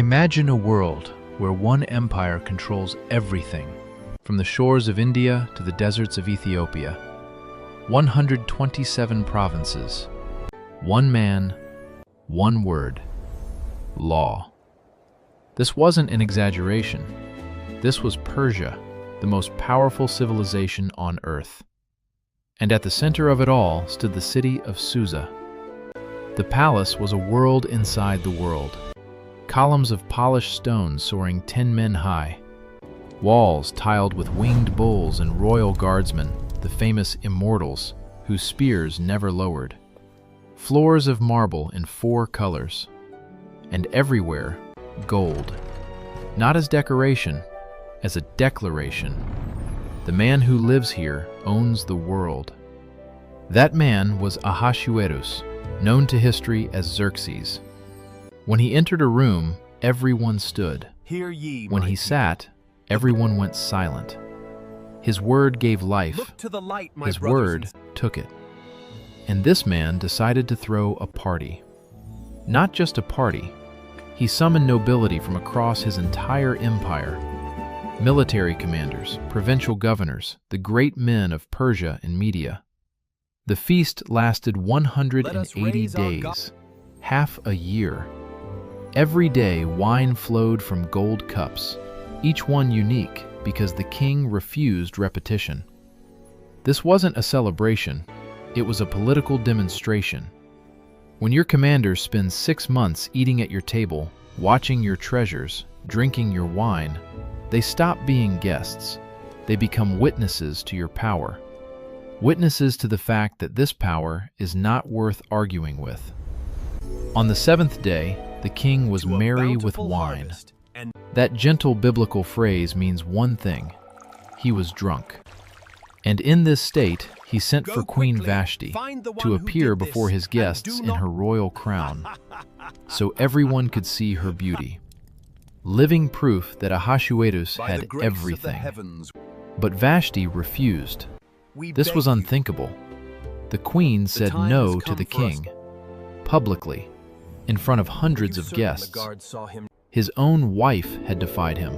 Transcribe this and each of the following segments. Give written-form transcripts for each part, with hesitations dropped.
Imagine a world where one empire controls everything, from the shores of India to the deserts of Ethiopia. 127 provinces. One man, one word. Law. This wasn't an exaggeration. This was Persia, the most powerful civilization on Earth. And at the center of it all stood the city of Susa. The palace was a world inside the world. Columns of polished stone soaring 10 men high. Walls tiled with winged bulls and royal guardsmen, the famous immortals, whose spears never lowered. Floors of marble in 4 colors. And everywhere, gold. Not as decoration, as a declaration. The man who lives here owns the world. That man was Ahasuerus, known to history as Xerxes. When he entered a room, everyone stood. Hear ye, When he sat, everyone went silent. His word gave life. Look to the light, my His brothers word took it. And this man decided to throw a party. Not just a party. He summoned nobility from across his entire empire. Military commanders, provincial governors, the great men of Persia and Media. The feast lasted 180 days, half a year. Every day wine flowed from gold cups, each one unique because the king refused repetition. This wasn't a celebration, it was a political demonstration. When your commanders spend 6 months eating at your table, watching your treasures, drinking your wine, they stop being guests. They become witnesses to your power. Witnesses to the fact that this power is not worth arguing with. On the 7th day, the king was to a merry with bountiful wine. harvest, and That gentle biblical phrase means one thing. He was drunk. And in this state, he sent Go for Queen quickly, Vashti find the one to who appear did this, before his and guests do in not- her royal crown, so everyone could see her beauty. Living proof that Ahasuerus by the had grace of the everything. heavens, But Vashti refused. we This beg was you, unthinkable. The queen said time no has to the come for us. king, publicly, in front of hundreds you of certain guests. The guards saw him. His own wife had defied him.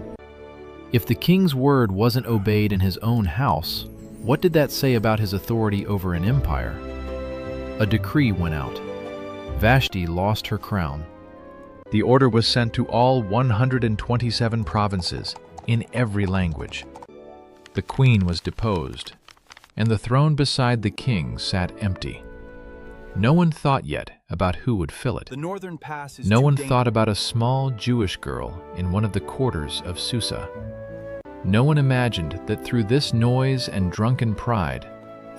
If the king's word wasn't obeyed in his own house, what did that say about his authority over an empire? A decree went out. Vashti lost her crown. The order was sent to all 127 provinces in every language. The queen was deposed, and the throne beside the king sat empty. No one thought yet about who would fill it. The northern pass is No too one dangerous. thought about a small Jewish girl in one of the quarters of Susa. No one imagined that through this noise and drunken pride,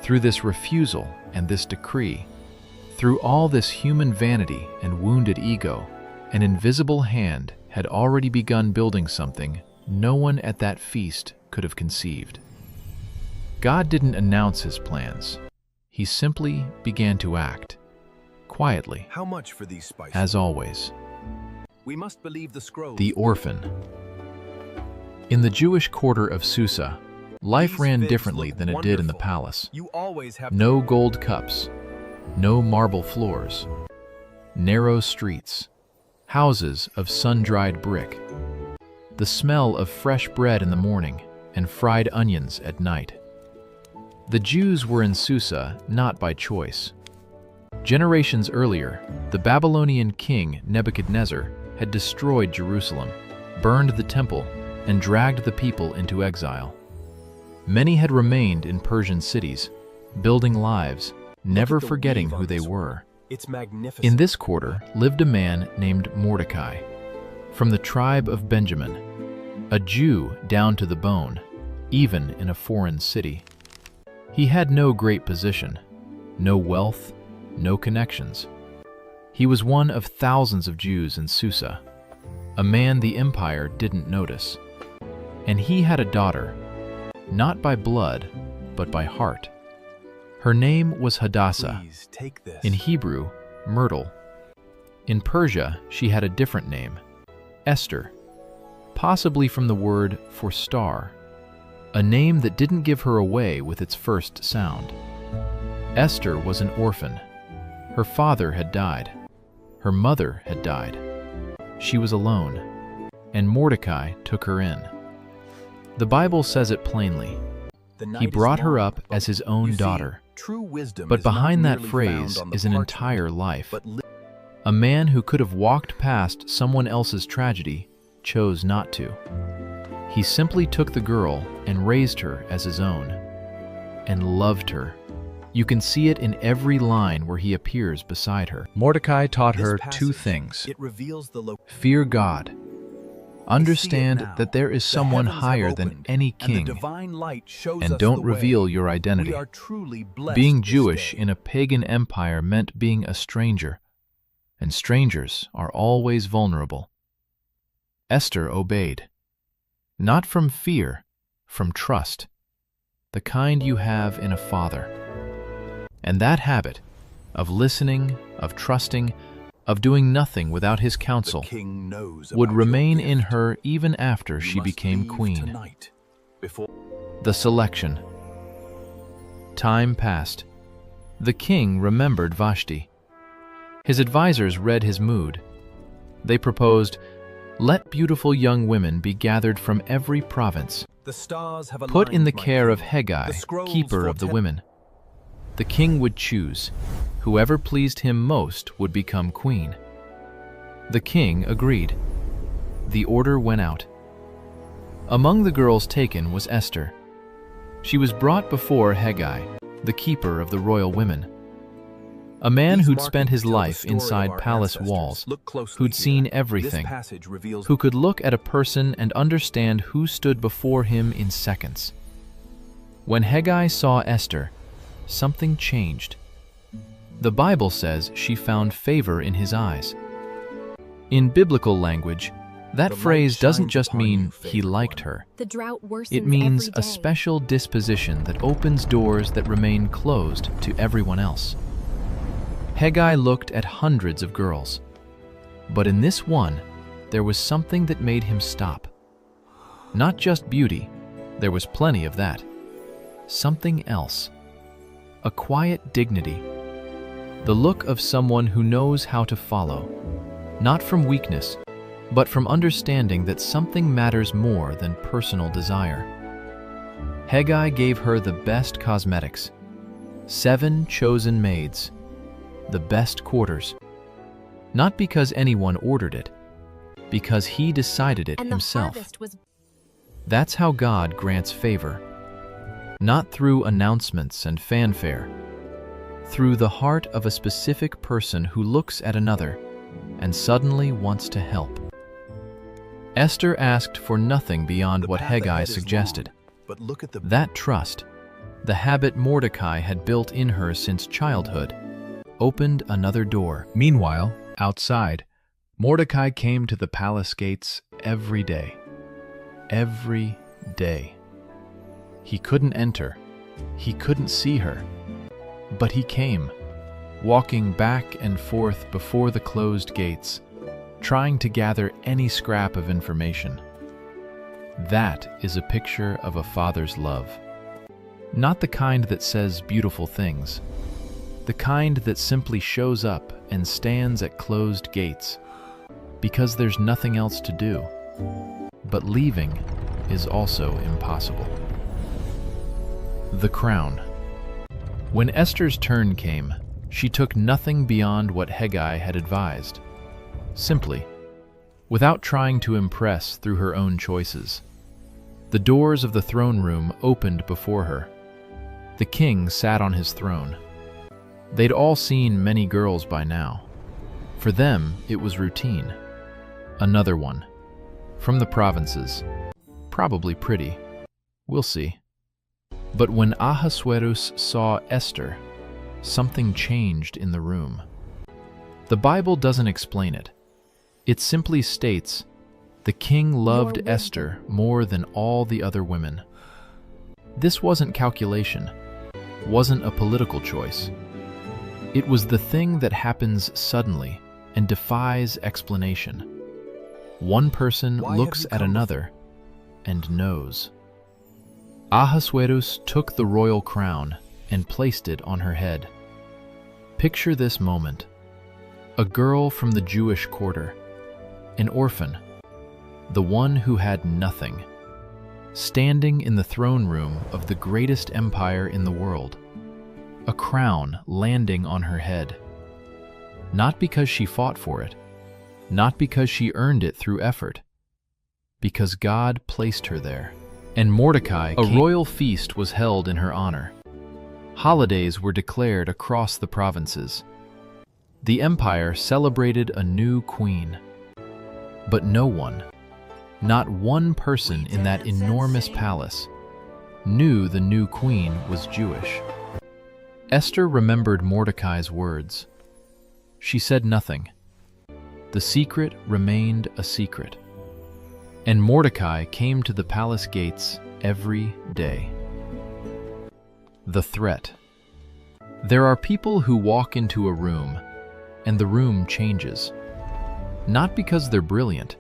through this refusal and this decree, through all this human vanity and wounded ego, an invisible hand had already begun building something no one at that feast could have conceived. God didn't announce his plans. He simply began to act, quietly, How much for these spices? as always. We must believe the scrolls. The orphan. In the Jewish quarter of Susa, life These ran figs differently look than it did in the wonderful. palace. You always have No gold cups, no marble floors, narrow streets, houses of sun-dried brick, the smell of fresh bread in the morning and fried onions at night. The Jews were in Susa not by choice. Generations earlier, the Babylonian king Nebuchadnezzar had destroyed Jerusalem, burned the temple, and dragged the people into exile. Many had remained in Persian cities, building lives, never at the forgetting weave on who they this were. It's magnificent. In this quarter lived a man named Mordecai, from the tribe of Benjamin, a Jew down to the bone, even in a foreign city. He had no great position, no wealth, no connections. He was one of thousands of Jews in Susa, a man the empire didn't notice. And he had a daughter, not by blood, but by heart. Her name was Hadassah, Please take this. in Hebrew, Myrtle. In Persia, she had a different name, Esther, possibly from the word for star, a name that didn't give her away with its first sound. Esther was an orphan. Her father had died. Her mother had died. She was alone. and Mordecai took her in. The Bible says it plainly. He brought her up as his own daughter. True wisdom But is not behind that merely phrase found on the is an parchment, entire life. but A man who could have walked past someone else's tragedy chose not to. He simply took the girl and raised her as his own, and loved her. You can see it in every line where he appears beside her. Mordecai taught This her passage, two things. It reveals the Fear God. Understand now. that there is The someone heavens have hire than opened, any and the king, divine light shows and us don't the way. reveal your identity. We are truly blessed Being this Jewish day. in a pagan empire meant being a stranger, and strangers are always vulnerable. Esther obeyed, not from fear, from trust, the kind you have in a father. And that habit of listening, of trusting, of doing nothing without his counsel The king knows would about your remain in gift. her even after You she must became leave queen. tonight, before The selection. Time passed. The king remembered Vashti. His advisors read his mood. They proposed, "Let beautiful young women be gathered from every province, the stars have put in the aligned, my care of king. Hegai, The scrolls keeper of the foretell- women." The king would choose. Whoever pleased him most would become queen. The king agreed. The order went out. Among the girls taken was Esther. She was brought before Hegai, the keeper of the royal women. A man These who'd spent his markings tell the life story of inside our palace ancestors. walls, Look closely who'd here. seen This everything, passage reveals who could look at a person and understand who stood before him in seconds. When Hegai saw Esther, something changed. The Bible says she found favor in his eyes. In biblical language, that The light phrase doesn't shines just upon mean you, he favored liked one. her. The drought worsens It means every a day. special disposition that opens doors that remain closed to everyone else. Hegai looked at hundreds of girls, but in this one, there was something that made him stop. Not just beauty, there was plenty of that. Something else. A quiet dignity. The look of someone who knows how to follow, not from weakness, but from understanding that something matters more than personal desire. Hegai gave her the best cosmetics, 7 chosen maids, the best quarters. Not because anyone ordered it, because he decided it And the himself. harvest was That's how God grants favor. Not through announcements and fanfare, through the heart of a specific person who looks at another and suddenly wants to help. Esther asked for nothing beyond The what path ahead Hegai is suggested. long, but look at the That trust, the habit Mordecai had built in her since childhood, opened another door. Meanwhile, outside, Mordecai came to the palace gates every day. Every day. He couldn't enter. He couldn't see her. But he came, walking back and forth before the closed gates, trying to gather any scrap of information. That is a picture of a father's love. Not the kind that says beautiful things, the kind that simply shows up and stands at closed gates, because there's nothing else to do. But leaving is also impossible. The crown. When Esther's turn came, she took nothing beyond what Hegai had advised. Simply, without trying to impress through her own choices. The doors of the throne room opened before her. The king sat on his throne. They'd all seen many girls by now. For them, it was routine. Another one. From the provinces. Probably pretty. We'll see. But when Ahasuerus saw Esther, something changed in the room. The Bible doesn't explain it. It simply states, the king loved wisdom. Esther more than all the other women. This wasn't calculation, wasn't a political choice. It was the thing that happens suddenly and defies explanation. One person Why have looks you at come another and knows. Ahasuerus took the royal crown and placed it on her head. Picture this moment. A girl from the Jewish quarter, an orphan, the one who had nothing, standing in the throne room of the greatest empire in the world, a crown landing on her head. Not because she fought for it, not because she earned it through effort, because God placed her there. And Mordecai, a royal feast was held in her honor. Holidays were declared across the provinces. The empire celebrated a new queen. But no one, not one person in that enormous palace, knew the new queen was Jewish. Esther remembered Mordecai's words. She said nothing. The secret remained a secret. And Mordecai came to the palace gates every day. The threat. There are people who walk into a room, and the room changes. Not because they're brilliant,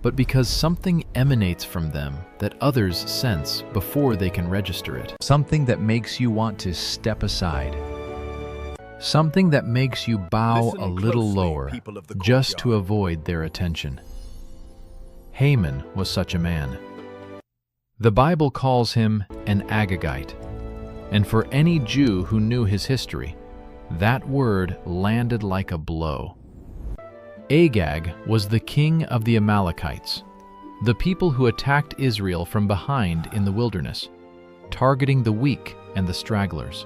but because something emanates from them that others sense before they can register it. Something that makes you want to step aside. Something that makes you bow Listen a little closely, lower, people of the just to courtyard. avoid their attention. Haman was such a man. The Bible calls him an Agagite, and for any Jew who knew his history, that word landed like a blow. Agag was the king of the Amalekites, the people who attacked Israel from behind in the wilderness, targeting the weak and the stragglers.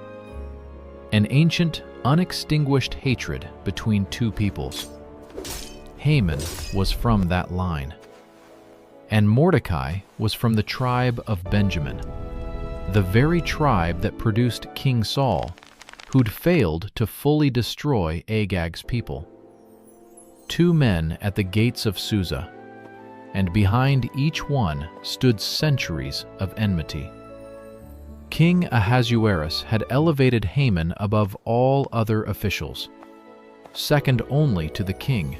An ancient, unextinguished hatred between two peoples. Haman was from that line. And Mordecai was from the tribe of Benjamin, the very tribe that produced King Saul, who'd failed to fully destroy Agag's people. Two men at the gates of Susa, and behind each one stood centuries of enmity. King Ahasuerus had elevated Haman above all other officials, second only to the king,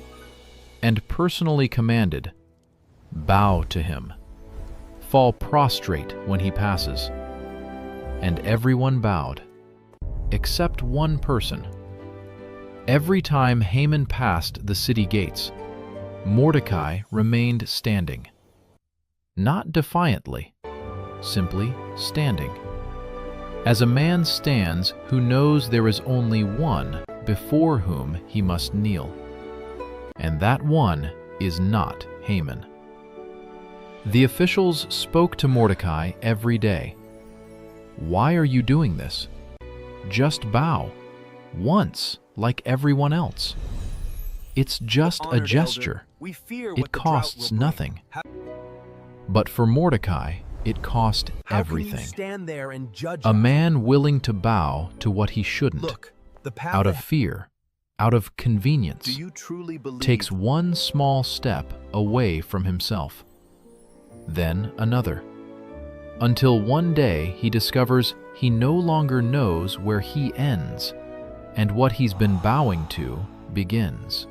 and personally commanded, "Bow to him. Fall prostrate when he passes." And everyone bowed, except one person. Every time Haman passed the city gates, Mordecai remained standing. Not defiantly, simply standing. As a man stands who knows there is only one before whom he must kneel. And that one is not Haman. The officials spoke to Mordecai every day. "Why are you doing this? Just bow, once, like everyone else. It's just a Honored gesture. elder, we fear It what the drought costs will bring. nothing." But for Mordecai, it cost How can you everything. stand there and judge A us? man willing to bow to what he shouldn't, Look, the path out of ahead. fear, out of convenience, Do you truly believe? takes one small step away from himself, then another, until one day he discovers he no longer knows where he ends and what he's been bowing to begins.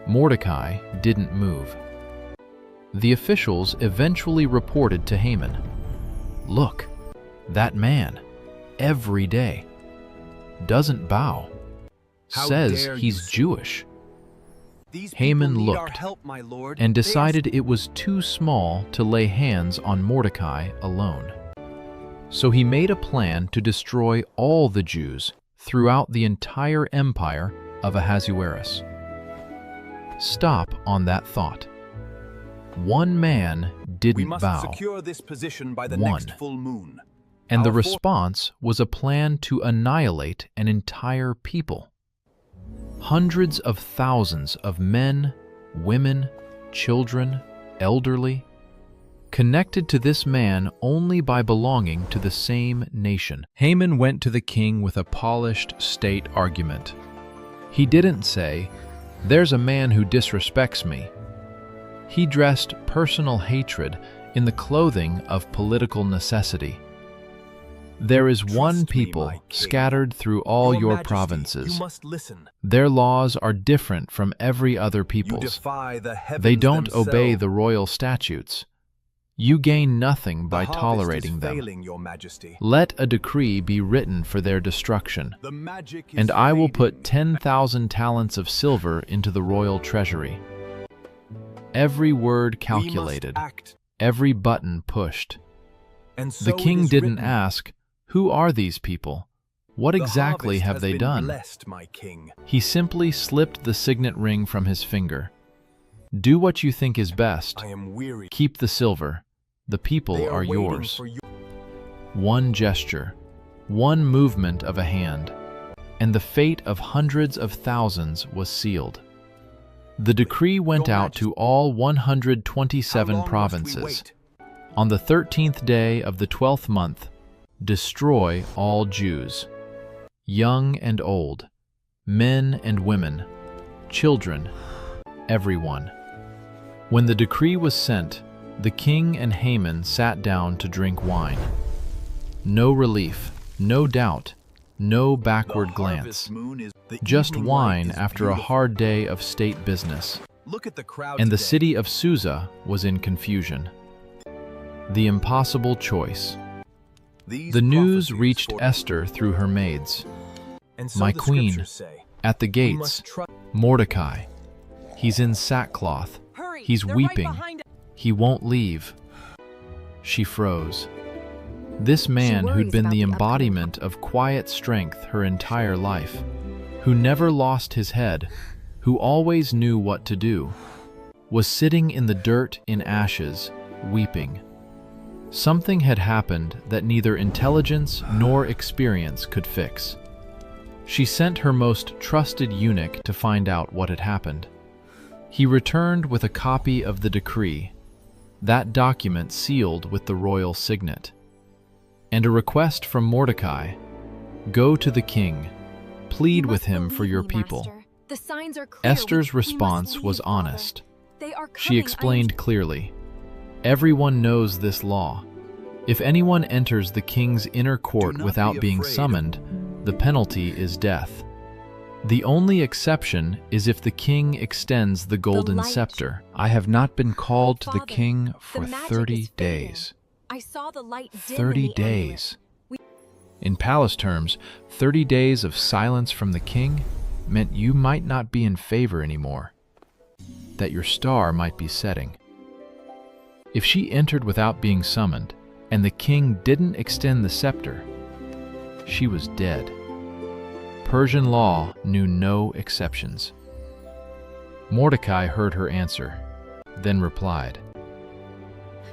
Mordecai didn't move. The officials eventually reported to Haman, "Look, that man, every day, doesn't bow, How says dare you, he's sir. Jewish," These Haman people need our looked help, my lord. and They are decided it was too small to lay hands on Mordecai alone. So he made a plan to destroy all the Jews throughout the entire empire of Ahasuerus. Stop on that thought. One man We didn't must bow, secure this position by the One. next full moon. and the Our response was a plan to annihilate an entire people. Hundreds of thousands of men, women, children, elderly, connected to this man only by belonging to the same nation. Haman went to the king with a polished state argument. He didn't say, "There's a man who disrespects me." He dressed personal hatred in the clothing of political necessity. There is one Trust me, people my king. scattered through all your Majesty, provinces. You must listen. Their laws are different from every other You people's. defy the heavens They don't obey themselves. the royal statutes. You gain nothing by The harvest tolerating is them. failing, your majesty. Let a decree be written for their destruction, The magic is and I will put fading. 10,000 talents of silver into the royal treasury. every word We must calculated, act, every button pushed. and so The it king is didn't written. ask, "Who are these people? What The exactly harvest have has they been done?" Blessed, my king. He simply slipped the signet ring from his finger. "Do what you think is best. I am weary. Keep the silver. The people They are waiting yours." for you. One gesture, one movement of a hand, and the fate of hundreds of thousands was sealed. The decree went Your out to Majesty. all How 127 long must we provinces. wait? On the 13th day of the 12th month, destroy all Jews, young and old, men and women, children, everyone. When the decree was sent, the king and Haman sat down to drink wine. No relief, no doubt, no backward The glance. harvest moon is- the Just evening light wine is after a beautiful. hard day of state business. Look at the crowd And the today. city of Susa was in confusion. The impossible choice. These The news prophecies reached for- Esther through her maids. and so My the queen, scriptures say, At the we gates, must trust. Mordecai. He's in sackcloth. Hurry! He's they're weeping. Right behind us. He won't leave. She froze. This man who'd worries been about the the upcoming embodiment of quiet strength her entire life, who never lost his head, who always knew what to do, was sitting in the dirt in ashes, weeping. Something had happened that neither intelligence nor experience could fix. She sent her most trusted eunuch to find out what had happened. He returned with a copy of the decree, that document sealed with the royal signet, and a request from Mordecai: "Go to the king, plead You with must him for believe your me, people." Master. The signs are clear. Esther's We must response was leave, Father. honest. They are She coming. explained clearly, "Everyone knows this law. If anyone enters the king's inner court not without be being afraid. summoned, the penalty is death. The only exception is if the king extends the golden light- scepter. I have not been called to the Father, king for the magic 30 is fading. days." I saw the light dim in 30 the days. amulet. In palace terms, 30 days of silence from the king meant you might not be in favor anymore, that your star might be setting. If she entered without being summoned, and the king didn't extend the scepter, she was dead. Persian law knew no exceptions. Mordecai heard her answer, then replied,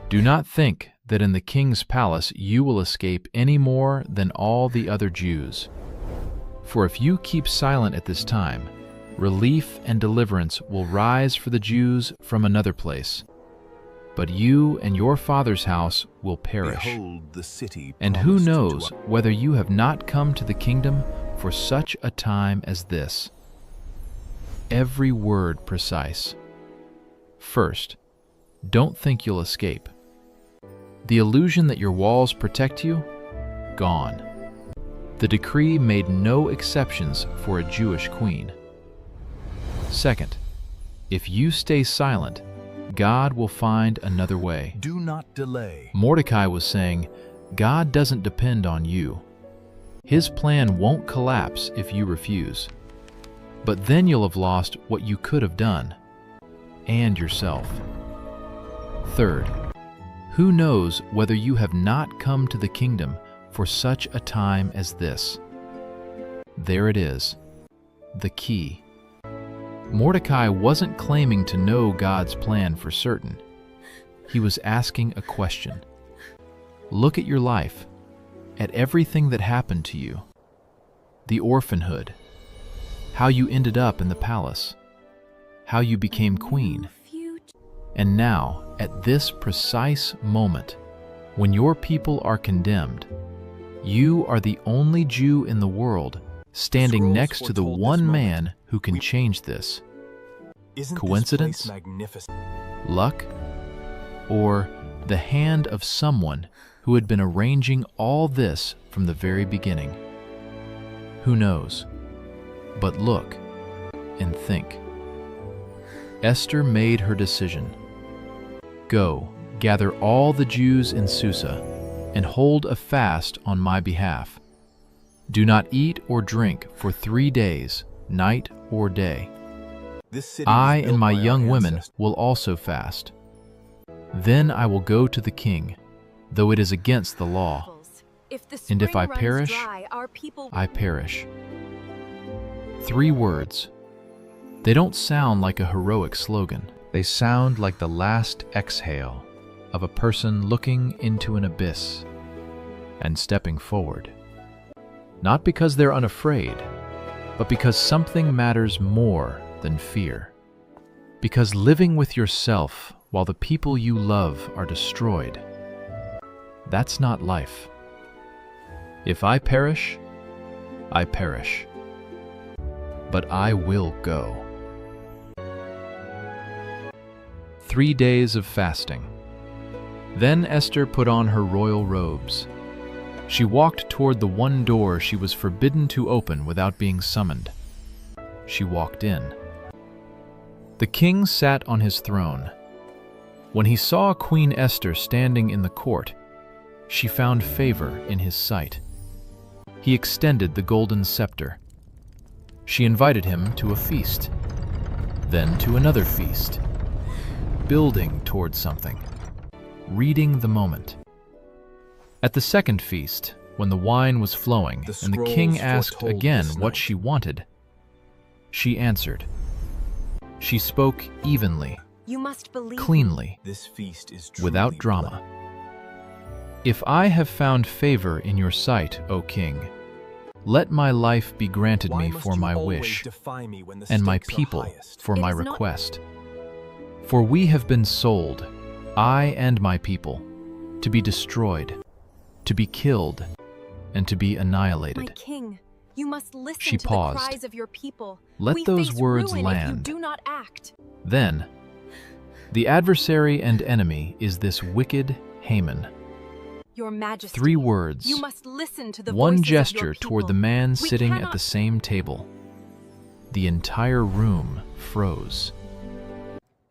"Do not think that in the king's palace you will escape any more than all the other Jews. For if you keep silent at this time, relief and deliverance will rise for the Jews from another place. But you and your father's house will perish. Behold, the city And who promised to knows us. whether you have not come to the kingdom for such a time as this?" Every word precise. First, don't think you'll escape. The illusion that your walls protect you? Gone. The decree made no exceptions for a Jewish queen. Second, if you stay silent, God will find another way. Do not delay. Mordecai was saying, God doesn't depend on you. His plan won't collapse if you refuse. But then you'll have lost what you could have done, and yourself. Third, who knows whether you have not come to the kingdom for such a time as this? There it is, the key. Mordecai wasn't claiming to know God's plan for certain. He was asking a question. Look at your life, at everything that happened to you. The orphanhood, how you ended up in the palace, how you became queen. And now, at this precise moment, when your people are condemned, you are the only Jew in the world standing Scrolls next to the foretold this one moment. man who can We- change this. Isn't Coincidence? this place magnificent? Luck? Or the hand of someone who had been arranging all this from the very beginning? Who knows? But look and think. Esther made her decision. Go, gather all the Jews in Susa, and hold a fast on my behalf. Do not eat or drink for 3 days, night or day. This city I was built and my by our young women ancestors. will also fast. Then I will go to the king, though it is against the law. If the And if spring I runs perish, dry, our people I perish. 3 words. They don't sound like a heroic slogan. They sound like the last exhale of a person looking into an abyss and stepping forward. Not because they're unafraid, but because something matters more than fear. Because living with yourself while the people you love are destroyed, that's not life. If I perish, I perish. But I will go. 3 days of fasting. Then Esther put on her royal robes. She walked toward the one door she was forbidden to open without being summoned. She walked in. The king sat on his throne. When he saw Queen Esther standing in the court, she found favor in his sight. He extended the golden scepter. She invited him to a feast, then to another feast, building toward something, reading the moment. At the second feast, when the wine was flowing and the king scrolls asked foretold again this what night. she wanted, she answered. She spoke evenly, you must believe cleanly, This feast is truly without drama. If I have found favor in your sight, O king, let my life be granted Why me must for you my always wish, defy me when the and my stakes are people highest? for It my is not- request. For we have been sold, I and my people, to be destroyed, to be killed, and to be My annihilated. king, you must listen She to paused. the cries of your people. Let We those face words ruin land. if you do not act. Then, the adversary and enemy is this wicked Haman. Your Majesty, 3 words, you must listen to the one voices gesture of your toward the people. man We sitting at cannot- the same table. The entire room froze.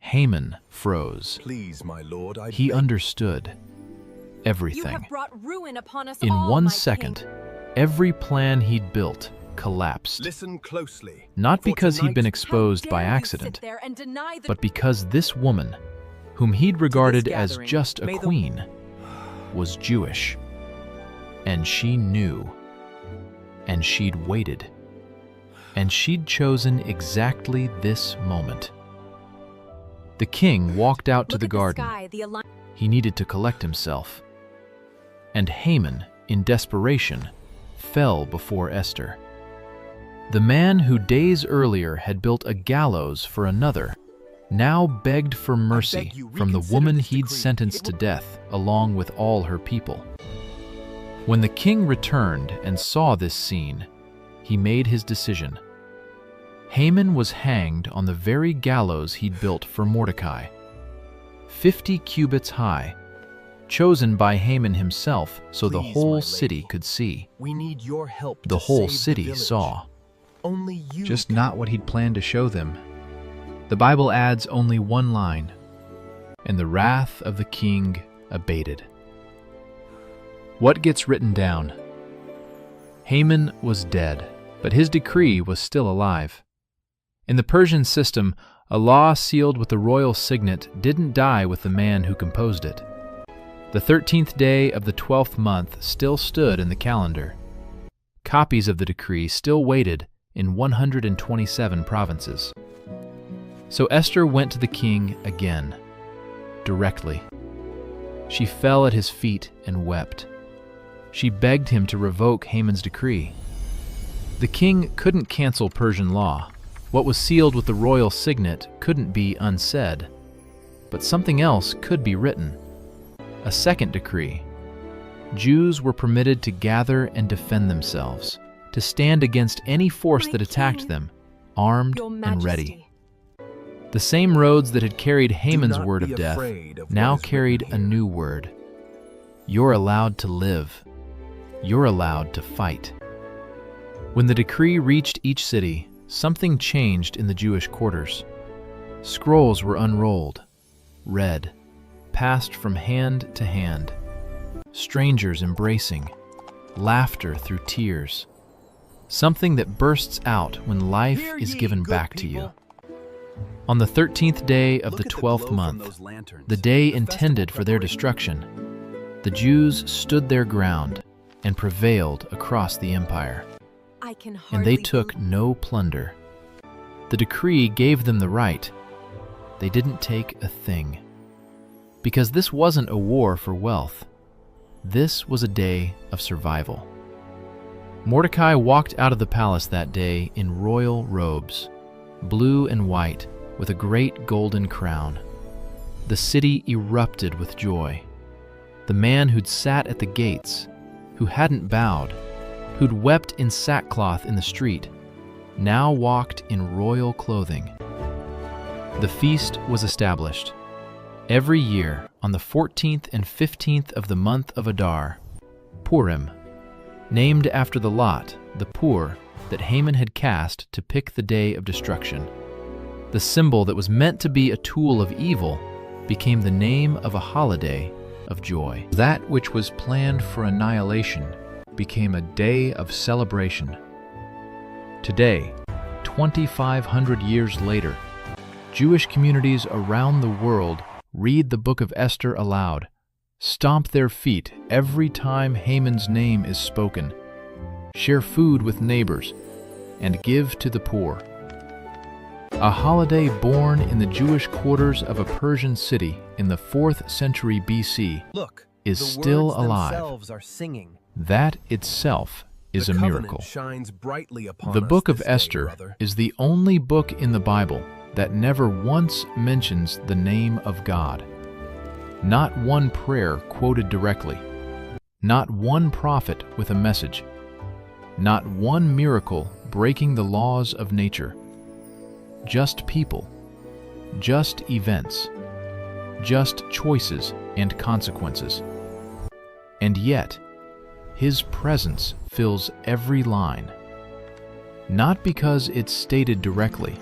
Haman froze. Please, my lord, I He beg understood You everything. have brought ruin upon us In all, 1 my second, king. every plan he'd built collapsed. Listen closely. Not for because he'd been tonight- exposed How by dare you accident, sit there and deny the but because this woman, whom he'd regarded as gathering, just a may the- queen, was Jewish. And she knew. And she'd waited. And she'd chosen exactly this moment. The king walked out to Look the at garden. The sky, the ali- He needed to collect himself. And Haman, in desperation, fell before Esther. The man who days earlier had built a gallows for another now begged for mercy you from the reconsider woman this he'd decree. sentenced to death along with all her people. When the king returned and saw this scene, he made his decision. Haman was hanged on the very gallows he'd built for Mordecai, 50 cubits high, chosen by Haman himself so the Please, whole my city lady. could see. We need your help The to whole save city village. saw. Only you Just can. not what he'd planned to show them. The Bible adds only one line, and the wrath of the king abated. What gets written down? Haman was dead, but his decree was still alive. In the Persian system, a law sealed with the royal signet didn't die with the man who composed it. The 13th day of the 12th month still stood in the calendar. Copies of the decree still waited in 127 provinces. So Esther went to the king again, directly. She fell at his feet and wept. She begged him to revoke Haman's decree. The king couldn't cancel Persian law. What was sealed with the royal signet couldn't be unsaid. But something else could be written. A second decree. Jews were permitted to gather and defend themselves, to stand against any force My that attacked king, them, armed Your and ready. Majesty. The same roads that had carried Haman's not word be of death afraid of now what is carried written a here. new word. You're allowed to live. You're allowed to fight. When the decree reached each city, something changed in the Jewish quarters. Scrolls were unrolled, read, passed from hand to hand. Strangers embracing, laughter through tears. Something that bursts out when life Hear is ye, given good back to you. people. On the 13th day of Look the at the 12th glow from month, those lanterns. the day The intended festival for their preparation. destruction, the Jews stood their ground and prevailed across the empire, I can and they hardly took believe- no plunder. The decree gave them the right. They didn't take a thing. Because this wasn't a war for wealth. This was a day of survival. Mordecai walked out of the palace that day in royal robes, blue and white, with a great golden crown. The city erupted with joy. The man who'd sat at the gates, who hadn't bowed, who'd wept in sackcloth in the street, now walked in royal clothing. The feast was established. Every year, on the 14th and 15th of the month of Adar, Purim, named after the lot, the pur, that Haman had cast to pick the day of destruction. The symbol that was meant to be a tool of evil became the name of a holiday of joy. That which was planned for annihilation became a day of celebration. Today, 2,500 years later, Jewish communities around the world read the Book of Esther aloud, stomp their feet every time Haman's name is spoken, share food with neighbors, and give to the poor. A holiday born in the Jewish quarters of a Persian city in the 4th century BC Look, is the still words alive. themselves are singing. That itself is The a covenant miracle. shines brightly upon The us book of this day, Esther brother. is the only book in the Bible that never once mentions the name of God. Not one prayer quoted directly. Not one prophet with a message. Not one miracle breaking the laws of nature. Just people. Just events. Just choices and consequences. And yet, His presence fills every line. Not because it's stated directly,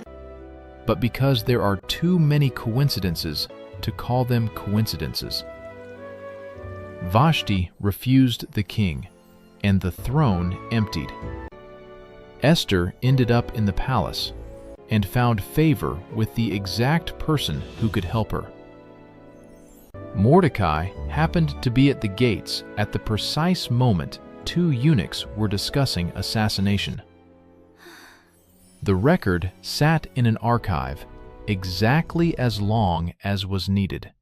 but because there are too many coincidences to call them coincidences. Vashti refused the king, and the throne emptied. Esther ended up in the palace and found favor with the exact person who could help her. Mordecai happened to be at the gates at the precise moment two eunuchs were discussing assassination. The record sat in an archive exactly as long as was needed.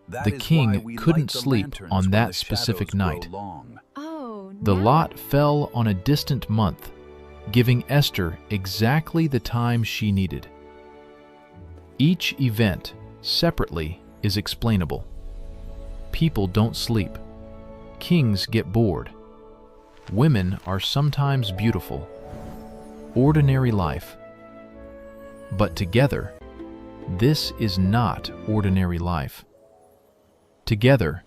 That The is king why we couldn't light the sleep lanterns on when that the specific shadows grow night. long. Oh, The now- lot fell on a distant month, giving Esther exactly the time she needed. Each event, separately, is explainable. People don't sleep. Kings get bored. Women are sometimes beautiful. Ordinary life. But together, this is not ordinary life. Together,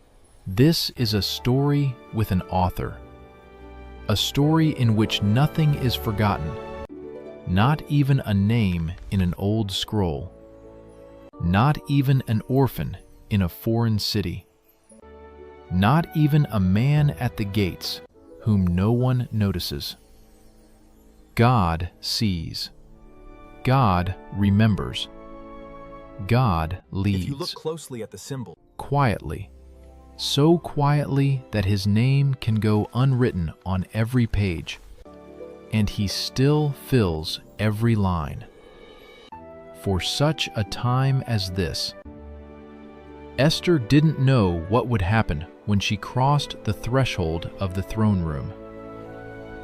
this is a story with an author. A story in which nothing is forgotten, not even a name in an old scroll, not even an orphan in a foreign city, not even a man at the gates whom no one notices. God sees. God remembers. God leads. If you look closely at the symbol, Quietly, so quietly that His name can go unwritten on every page, and He still fills every line. For such a time as this, Esther didn't know what would happen when she crossed the threshold of the throne room.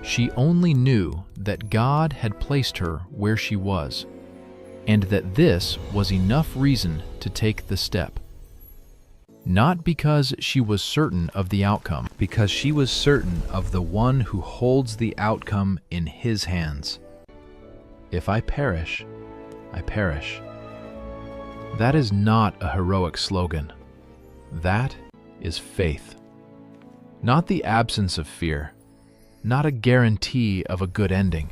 She only knew that God had placed her where she was, and that this was enough reason to take the step. Not because she was certain of the outcome, because she was certain of the one who holds the outcome in His hands. If I perish, I perish. That is not a heroic slogan. That is faith. Not the absence of fear, not a guarantee of a good ending.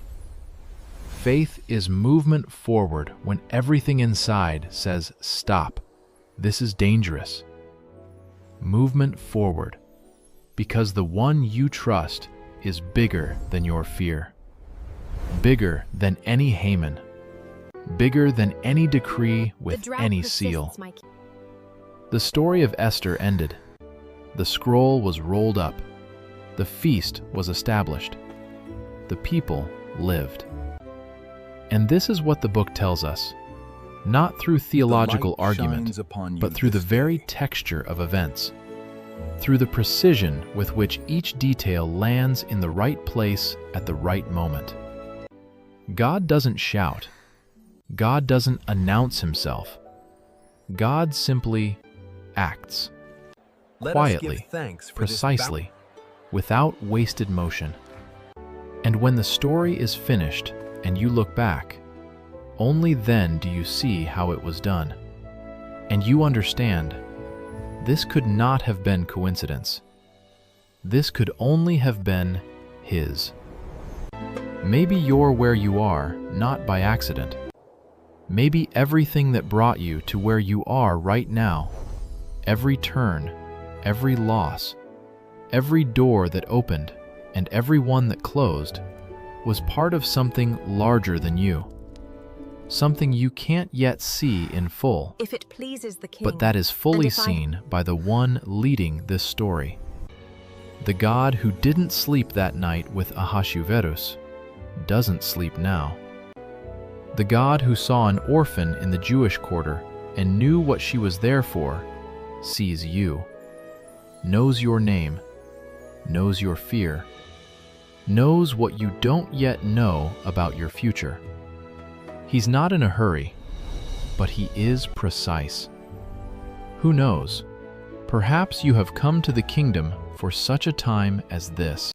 Faith is movement forward when everything inside says, stop, this is dangerous. Movement forward, because the one you trust is bigger than your fear, bigger than any Haman, bigger than any decree The with drought any persists, seal. my king. The story of Esther ended. The scroll was rolled up. The feast was established. The people lived. And this is what the book tells us, not through theological argument, but through the very texture of events, through the precision with which each detail lands in the right place at the right moment. God doesn't shout. God doesn't announce himself. God simply acts, Let us give quietly, thanks for precisely, without wasted motion. And when the story is finished and you look back, only then do you see how it was done. And you understand, this could not have been coincidence. This could only have been his. Maybe you're where you are, not by accident. Maybe everything that brought you to where you are right now, every turn, every loss, every door that opened, and every one that closed, was part of something larger than you. Something you can't yet see in full, If it pleases the king, but that is fully and if I- seen by the one leading this story. The God who didn't sleep that night with Ahasuerus doesn't sleep now. The God who saw an orphan in the Jewish quarter and knew what she was there for, sees you, knows your name, knows your fear, knows what you don't yet know about your future. He's not in a hurry, but he is precise. Who knows? Perhaps you have come to the kingdom for such a time as this.